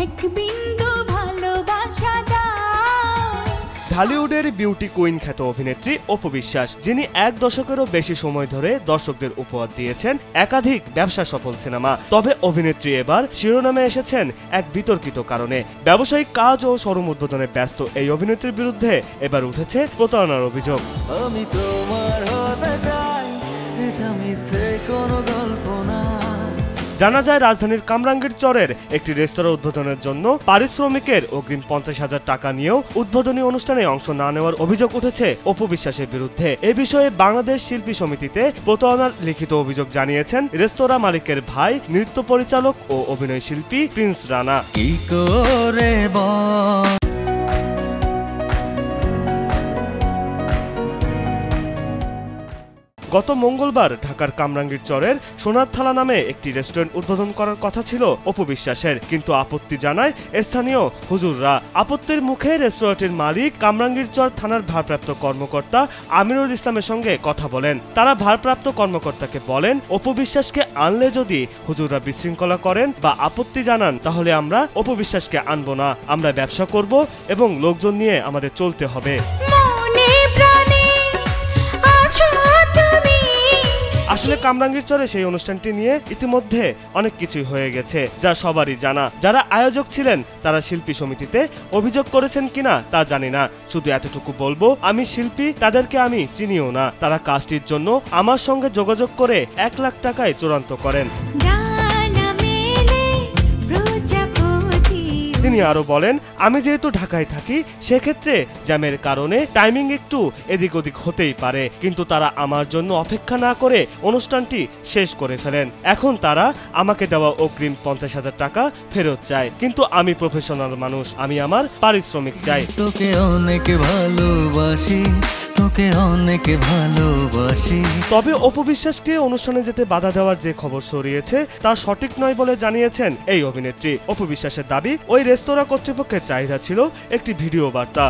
এক বিন্দু ভালোবাসা দাও। ঢালিউডের বিউটি কুইন খ্যাত অভিনেত্রী অপু বিশ্বাস, যিনি এক দশকেরও বেশি সময় ধরে দর্শকদের উপহার দিয়েছেন একাধিক ব্যবসা সফল সিনেমা। তবে অভিনেত্রী এবার শিরোনামে এসেছেন এক বিতর্কিত কারণে। ব্যবসায়িক কাজ ও শোরুম উদ্বোধনে ব্যস্ত এই অভিনেত্রীর বিরুদ্ধে এবার উঠেছে প্রতারণার অভিযোগ। আমি তোমার হতে চাই, এটা মিথ্যে কোনো গল্প না। জানা যায় রাজধানীর কামরাঙ্গীরচরের একটি রেস্তোরাঁ উদ্বোধনের জন্য পারিশ্রমিকের অগ্রিম 50,000 টাকা নিয়েও উদ্বোধনী অনুষ্ঠানে অংশ না নেওয়ার অভিযোগ উঠেছে অপু বিশ্বাসের বিরুদ্ধে। এ বিষয়ে বাংলাদেশ শিল্পী সমিতিতে প্রতারণার লিখিত অভিযোগ জানিয়েছেন রেস্তোরাঁ মালিকের ভাই, নৃত্য পরিচালক ও অভিনয় শিল্পী প্রিন্স রানা। কি করে গত মঙ্গলবার ঢাকার কামরাঙ্গীরচরের সোনার থালা নামে একটি রেস্টুরেন্ট উদ্বোধন করার কথা ছিল অপু বিশ্বাসের, কিন্তু আপত্তি জানায় স্থানীয় হুজুররা। আপত্তির মুখে রেস্তোরাঁটির মালিক কামরাঙ্গীরচর থানার ভারপ্রাপ্ত কর্মকর্তা আমিনুল ইসলামের সঙ্গে কথা বলেন। তারা ভারপ্রাপ্ত কর্মকর্তাকে বলেন, অপু বিশ্বাসকে আনলে যদি হুজুররা বিশৃঙ্খলা করেন বা আপত্তি জানান, তাহলে আমরা অপু বিশ্বাসকে আনবো না। আমরা ব্যবসা করব এবং লোকজন নিয়ে আমাদের চলতে হবে। আসলে কামরাঙ্গীরচরে সেই অনুষ্ঠানটি নিয়ে ইতিমধ্যে অনেক কিছুই হয়ে গেছে, যা সবারই জানা। যারা আয়োজক ছিলেন তারা শিল্পী সমিতিতে অভিযোগ করেছেন কিনা তা জানি না। শুধু এতটুকু বলবো, আমি শিল্পী, তাদেরকে আমি চিনিও না। তারা কাজটির জন্য আমার সঙ্গে যোগাযোগ করে 1 লাখ টাকায় চূড়ান্ত করেন। তিনি আরো বলেন, আমি যেহেতু ঢাকায় থাকি, সেক্ষেত্রে জ্যামের কারণে টাইমিং একটু এদিক ওদিক হতেই পারে, কিন্তু তারা আমার জন্য অপেক্ষা না করে অনুষ্ঠানটি শেষ করে ফেলেন। এখন তারা আমাকে দেওয়া অগ্রিম 50,000 টাকা ফেরত চায়, কিন্তু আমি প্রফেশনাল মানুষ, আমি আমার পারিশ্রমিক চাই। তোকে অনেক ভালোবাসি, তোকে অনেক ভালোবাসি। তবে অপু বিশ্বাসকে অনুষ্ঠানে যেতে বাধা দেওয়ার যে খবর ছড়িয়েছে তা সঠিক নয় বলে জানিয়েছেন এই অভিনেত্রী। অপু বিশ্বাসের দাবি, ওই রেস্তোরাঁ কর্তৃপক্ষের চাহিদা ছিল একটি ভিডিও বার্তা।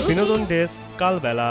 বিনোদন ডেস্ক, কালবেলা।